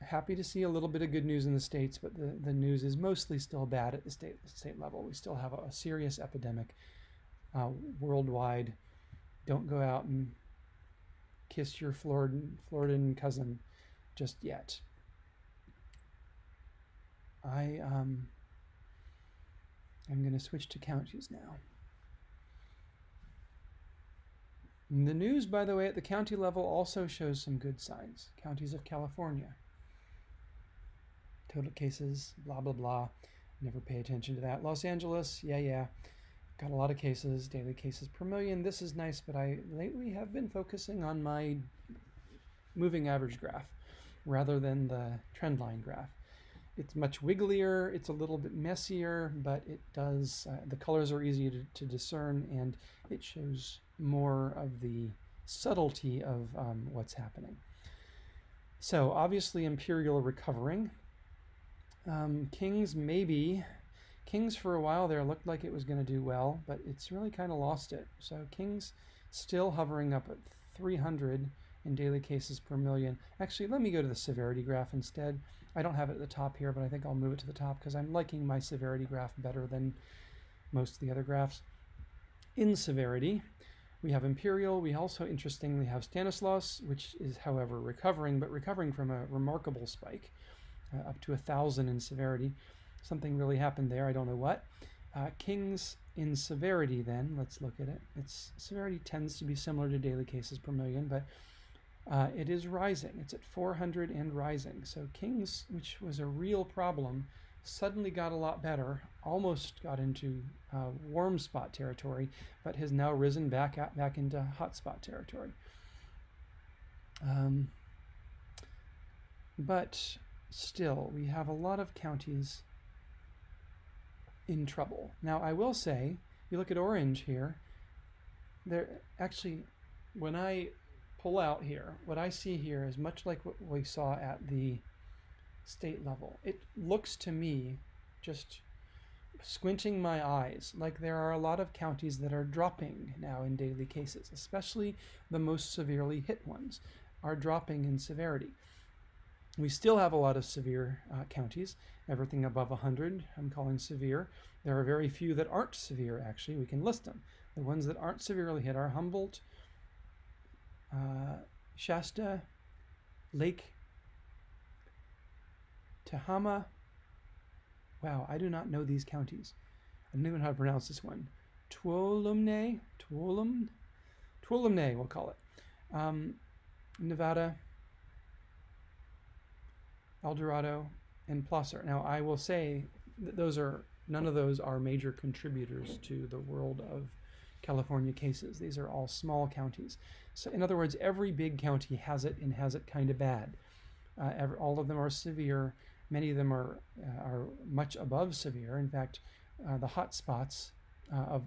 Speaker 1: happy to see a little bit of good news in the states, but the news is mostly still bad at the state level. We still have a serious epidemic worldwide. Don't go out and kiss your Floridan cousin just yet. I'm going to switch to counties now. And the news, by the way, at the county level also shows some good signs. Counties of California. Total cases, blah, blah, blah. Never pay attention to that. Los Angeles, yeah. Got a lot of cases, daily cases per million. This is nice, but I lately have been focusing on my moving average graph rather than the trend line graph. It's much wigglier, it's a little bit messier, but it does, the colors are easy to discern, and it shows more of the subtlety of what's happening. So obviously Imperial recovering. Kings maybe. Kings for a while there looked like it was going to do well, but it's really kind of lost it. So Kings still hovering up at 300 in daily cases per million. Actually, let me go to the severity graph instead. I don't have it at the top here, but I think I'll move it to the top because I'm liking my severity graph better than most of the other graphs. In severity, We have Imperial. We also, interestingly, have Stanislaus, which is, however, recovering, but recovering from a remarkable spike, up to 1,000 in severity. Something really happened there. I don't know what. Kings in severity, then, let's look at it. Its severity tends to be similar to daily cases per million, but it is rising. It's at 400 and rising. So Kings, which was a real problem, suddenly got a lot better, almost got into warm spot territory, but has now risen back into hot spot territory. But still, we have a lot of counties in trouble. Now, I will say, you look at Orange here, there actually, when I pull out here, what I see here is much like what we saw at the state level. It looks to me, just squinting my eyes, like there are a lot of counties that are dropping now in daily cases, especially the most severely hit ones are dropping in severity. We still have a lot of severe counties. Everything above 100 I'm calling severe. There are very few that aren't severe, actually. We can list them. The ones that aren't severely hit are Humboldt, Shasta, Lake Tehama. Wow, I do not know these counties. I don't even know how to pronounce this one. Tuolumne, we'll call it. Nevada, El Dorado, and Placer. Now, I will say that none of those are major contributors to the world of California cases. These are all small counties. So, in other words, every big county has it and has it kind of bad. All of them are severe. Many of them are much above severe. In fact, the hot spots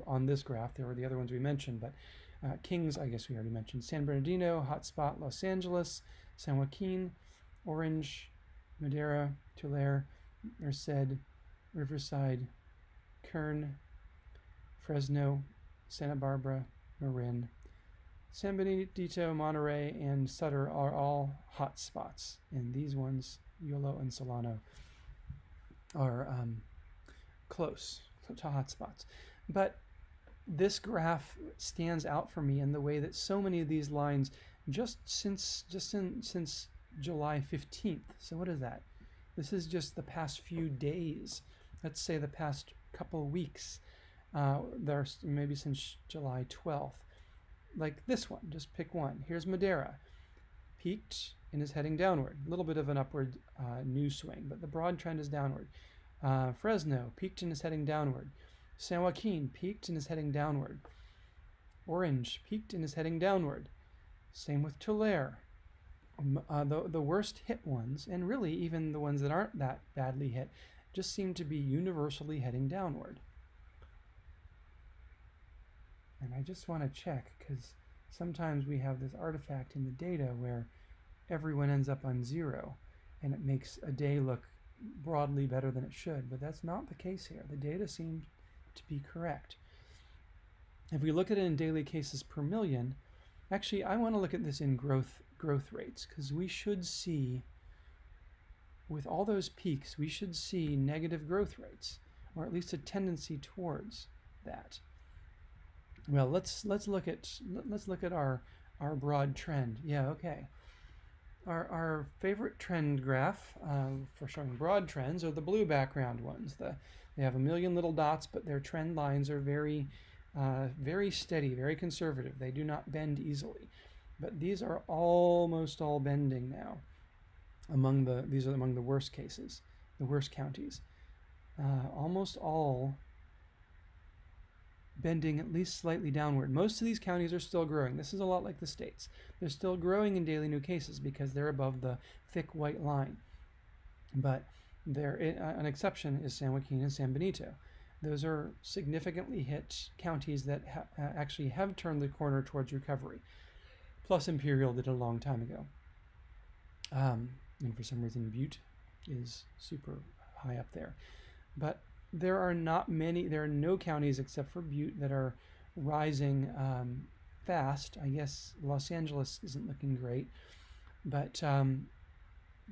Speaker 1: on this graph, there were the other ones we mentioned, but Kings, I guess we already mentioned. San Bernardino, hotspot, Los Angeles, San Joaquin, Orange, Madera, Tulare, Merced, Riverside, Kern, Fresno, Santa Barbara, Marin, San Benito, Monterey, and Sutter are all hot spots. And these ones, Yolo and Solano, are close to hot spots. But this graph stands out for me in the way that so many of these lines, just since July 15th. So what is that? This is just the past few days. Let's say the past couple of weeks. There's maybe since July 12th. Like this one, just pick one. Here's Madera. Peaked and is heading downward. A little bit of an upward news swing, but the broad trend is downward. Fresno, peaked and is heading downward. San Joaquin, peaked and is heading downward. Orange, peaked and is heading downward. Same with Tulare. The worst hit ones, and really even the ones that aren't that badly hit, just seem to be universally heading downward. And I just want to check, because sometimes we have this artifact in the data where everyone ends up on 0, and it makes a day look broadly better than it should, but that's not the case here. The data seems to be correct. If we look at it in daily cases per million, actually I want to look at this in growth rates, because we should see, with all those peaks, we should see negative growth rates, or at least a tendency towards that. Well, let's look at our broad trend. Yeah, okay. Our favorite trend graph for showing broad trends are the blue background ones. They have a million little dots, but their trend lines are very steady, very conservative. They do not bend easily. But these are almost all bending now. These are among the worst cases, the worst counties. Almost all bending at least slightly downward. Most of these counties are still growing. This is a lot like the states. They're still growing in daily new cases because they're above the thick white line. But an exception is San Joaquin and San Benito. Those are significantly hit counties that actually have turned the corner towards recovery. Plus Imperial did a long time ago. And for some reason Butte is super high up there. But there are no counties except for Butte that are rising fast. I guess Los Angeles isn't looking great. But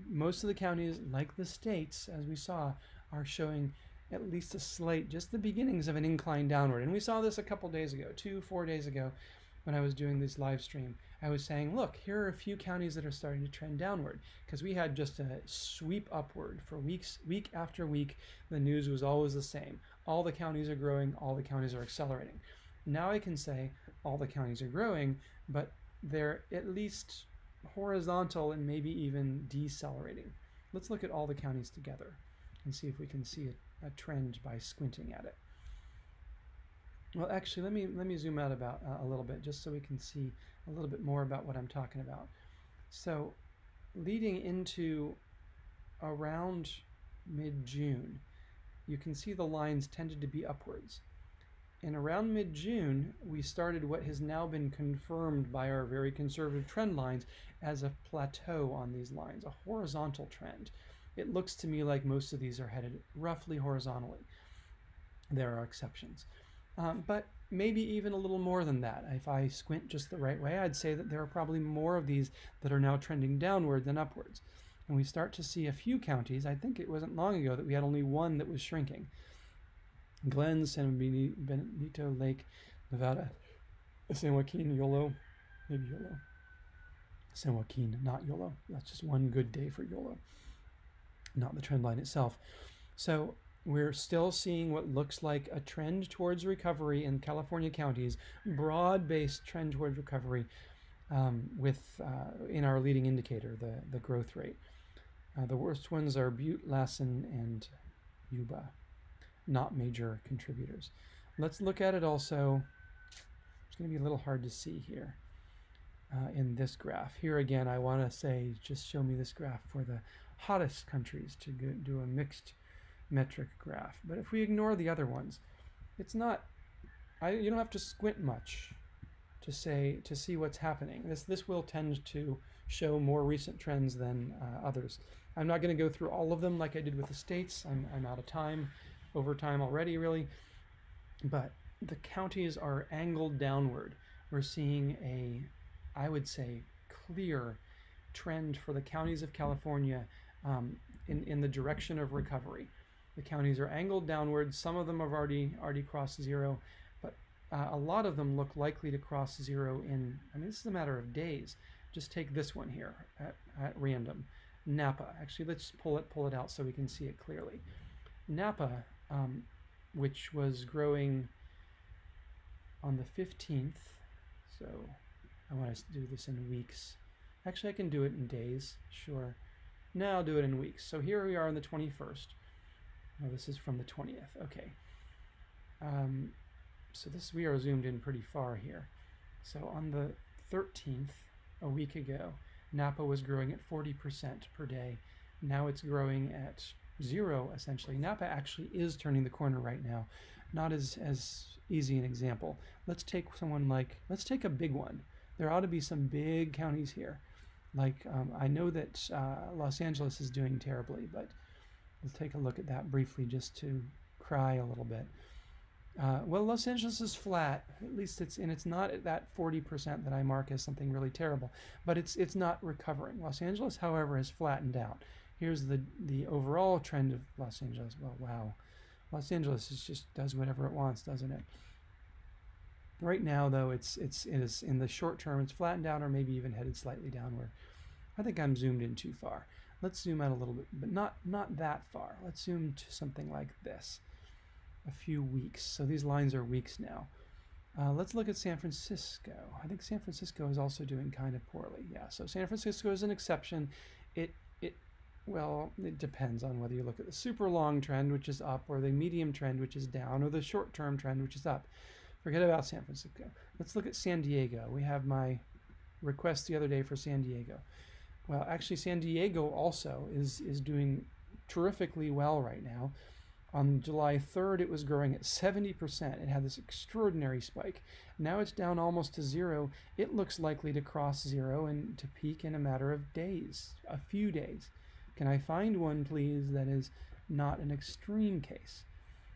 Speaker 1: most of the counties, like the states, as we saw, are showing at least just the beginnings of an incline downward. And we saw this a couple days ago, 4 days ago. when I was doing this live stream. I was saying, look, here are a few counties that are starting to trend downward, because we had just a sweep upward for weeks, week after week. The news was always the same. All the counties are growing, all the counties are accelerating. Now I can say all the counties are growing, but they're at least horizontal and maybe even decelerating. Let's look at all the counties together and see if we can see a trend by squinting at it. Well, actually, let me zoom out about a little bit, just so we can see a little bit more about what I'm talking about. So, leading into around mid-June, you can see the lines tended to be upwards. And around mid-June, we started what has now been confirmed by our very conservative trend lines as a plateau on these lines, a horizontal trend. It looks to me like most of these are headed roughly horizontally. There are exceptions. But maybe even a little more than that. If I squint just the right way, I'd say that there are probably more of these that are now trending downward than upwards. And we start to see a few counties. I think it wasn't long ago that we had only one that was shrinking. Glen, San Benito, Lake, Nevada, San Joaquin, YOLO, maybe YOLO. San Joaquin, not YOLO. That's just one good day for YOLO, not the trend line itself. So we're still seeing what looks like a trend towards recovery in California counties, broad-based trend towards recovery in our leading indicator, the growth rate. The worst ones are Butte, Lassen, and Yuba, not major contributors. Let's look at it also. It's going to be a little hard to see here in this graph. Here again, I want to say, just show me this graph for the hottest countries to do a mixed metric graph. But if we ignore the other ones, it's not, you don't have to squint much to see what's happening. This will tend to show more recent trends than others. I'm not going to go through all of them like I did with the states. I'm out of time, over time already really, but the counties are angled downward. We're seeing I would say, clear trend for the counties of California in the direction of recovery. The counties are angled downward. Some of them have already crossed zero, but a lot of them look likely to cross zero this is a matter of days. Just take this one here at random. Napa. Actually, let's pull it out so we can see it clearly. Napa, which was growing on the 15th, so I want to do this in weeks. Actually, I can do it in days, sure. Now I'll do it in weeks. So here we are on the 21st. Oh, this is from the 20th, okay. So we are zoomed in pretty far here. So on the 13th, a week ago, Napa was growing at 40% per day. Now it's growing at zero, essentially. Napa actually is turning the corner right now. Not as easy an example. Let's take let's take a big one. There ought to be some big counties here. I know that Los Angeles is doing terribly, but let's take a look at that briefly just to cry a little bit. Well, Los Angeles is flat. At least it's not at that 40% that I mark as something really terrible, but it's not recovering. Los Angeles, however, has flattened out. Here's the overall trend of Los Angeles. Well, wow. Los Angeles just does whatever it wants, doesn't it? Right now, though, it is in the short term, it's flattened out or maybe even headed slightly downward. I think I'm zoomed in too far. Let's zoom out a little bit, but not that far. Let's zoom to something like this, a few weeks. So these lines are weeks now. Let's look at San Francisco. I think San Francisco is also doing kind of poorly. Yeah, so San Francisco is an exception. Well, it depends on whether you look at the super long trend, which is up, or the medium trend, which is down, or the short-term trend, which is up. Forget about San Francisco. Let's look at San Diego. We have my request the other day for San Diego. Well, actually, San Diego also is doing terrifically well right now. On July 3rd, it was growing at 70%. It had this extraordinary spike. Now it's down almost to zero. It looks likely to cross zero and to peak in a matter of days, a few days. Can I find one, please, that is not an extreme case?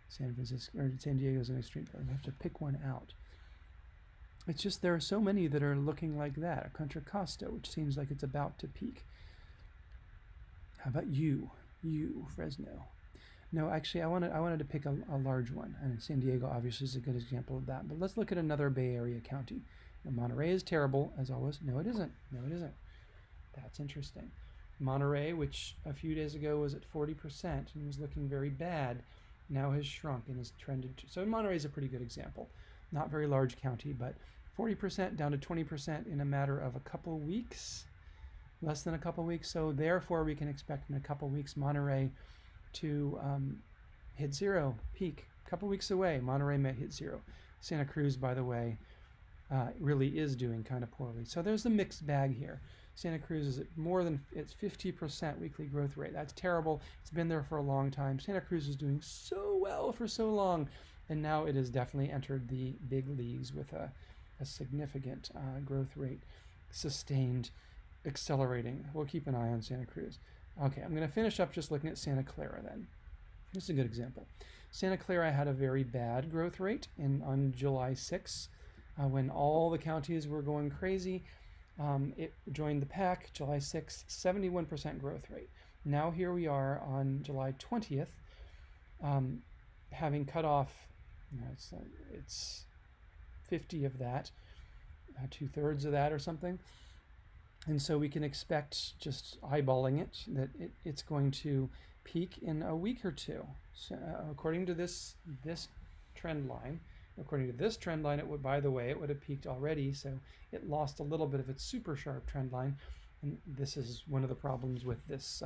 Speaker 1: San Diego is an extreme case. I have to pick one out. It's just there are so many that are looking like that. Contra Costa, which seems like it's about to peak. How about you, Fresno? No, actually, I wanted to pick a large one, and San Diego obviously is a good example of that. But let's look at another Bay Area county, Monterey is terrible, as always. No, it isn't. No, it isn't. That's interesting. Monterey, which a few days ago was at 40% and was looking very bad, now has shrunk and has trended. So Monterey is a pretty good example. Not very large county, but 40% down to 20% in a matter of a couple weeks, less than a couple weeks. So therefore, we can expect in a couple weeks Monterey to hit zero, peak. A couple weeks away, Monterey may hit zero. Santa Cruz, by the way, really is doing kind of poorly. So there's a mixed bag here. Santa Cruz is at it's 50% weekly growth rate. That's terrible. It's been there for a long time. Santa Cruz is doing so well for so long, and now it has definitely entered the big leagues with a significant growth rate, sustained, accelerating. We'll keep an eye on Santa Cruz. Okay, I'm going to finish up just looking at Santa Clara then. This is a good example. Santa Clara had a very bad growth rate on July 6th when all the counties were going crazy. It joined the pack, July 6th, 71% growth rate. Now here we are on July 20th, having cut off, it's 50 of that, 2/3 of that or something. And so we can expect, just eyeballing it, that it's going to peak in a week or two. So, according to this trend line, it would, by the way, it would have peaked already, so it lost a little bit of its super sharp trend line. And this is one of the problems with this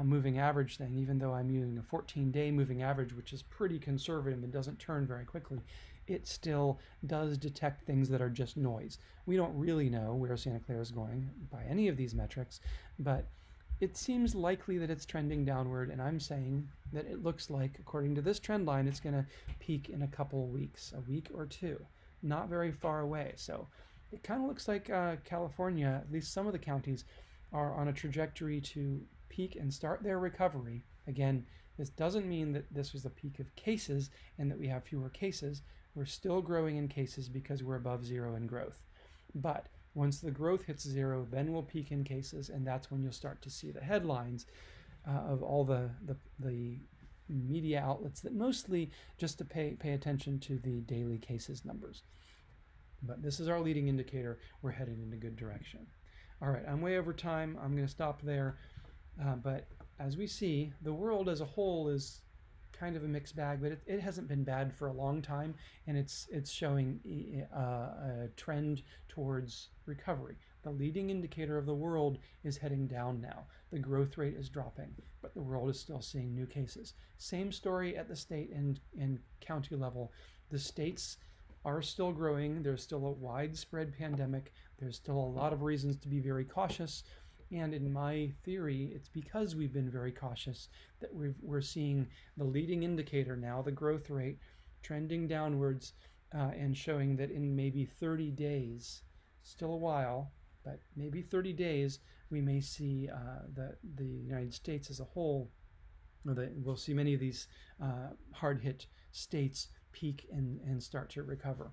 Speaker 1: moving average thing. Even though I'm using a 14-day moving average, which is pretty conservative and doesn't turn very quickly, it still does detect things that are just noise. We don't really know where Santa Clara is going by any of these metrics, but it seems likely that it's trending downward, and I'm saying that it looks like, according to this trend line, it's going to peak in a couple weeks, a week or two, not very far away. So it kind of looks like California, at least some of the counties, are on a trajectory to peak and start their recovery. Again, this doesn't mean that this was the peak of cases and that we have fewer cases. We're still growing in cases because we're above zero in growth. But once the growth hits zero, then we'll peak in cases, and that's when you'll start to see the headlines of all the media outlets that mostly just to pay attention to the daily cases numbers. But this is our leading indicator. We're heading in a good direction. All right, I'm way over time. I'm going to stop there. But as we see, the world as a whole is kind of a mixed bag, but it hasn't been bad for a long time, and it's showing a trend towards recovery. The leading indicator of the world is heading down now. The growth rate is dropping, but the world is still seeing new cases. Same story at the state and county level. The states are still growing. There's still a widespread pandemic. There's still a lot of reasons to be very cautious. And in my theory, it's because we've been very cautious that we're seeing the leading indicator now, the growth rate, trending downwards and showing that in maybe 30 days, still a while, but maybe 30 days, we may see the United States as a whole, we'll see many of these hard-hit states peak and start to recover.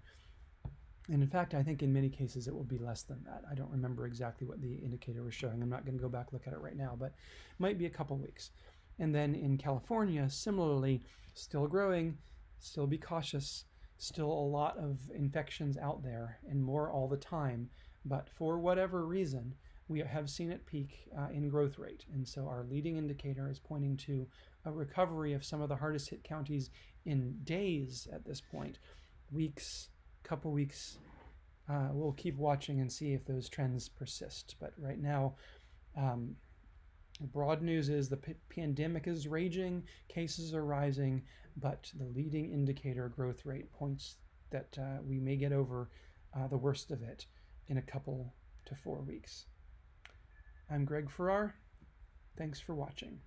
Speaker 1: And in fact, I think in many cases it will be less than that. I don't remember exactly what the indicator was showing. I'm not going to go back and look at it right now, but it might be a couple weeks. And then in California, similarly, still growing, still be cautious, still a lot of infections out there and more all the time. But for whatever reason, we have seen it peak in growth rate. And so our leading indicator is pointing to a recovery of some of the hardest hit counties in days at this point, weeks, couple weeks. We'll keep watching and see if those trends persist. But right now, broad news is the pandemic is raging, cases are rising, but the leading indicator growth rate points that we may get over the worst of it in a couple to 4 weeks. I'm Greg Farrar. Thanks for watching.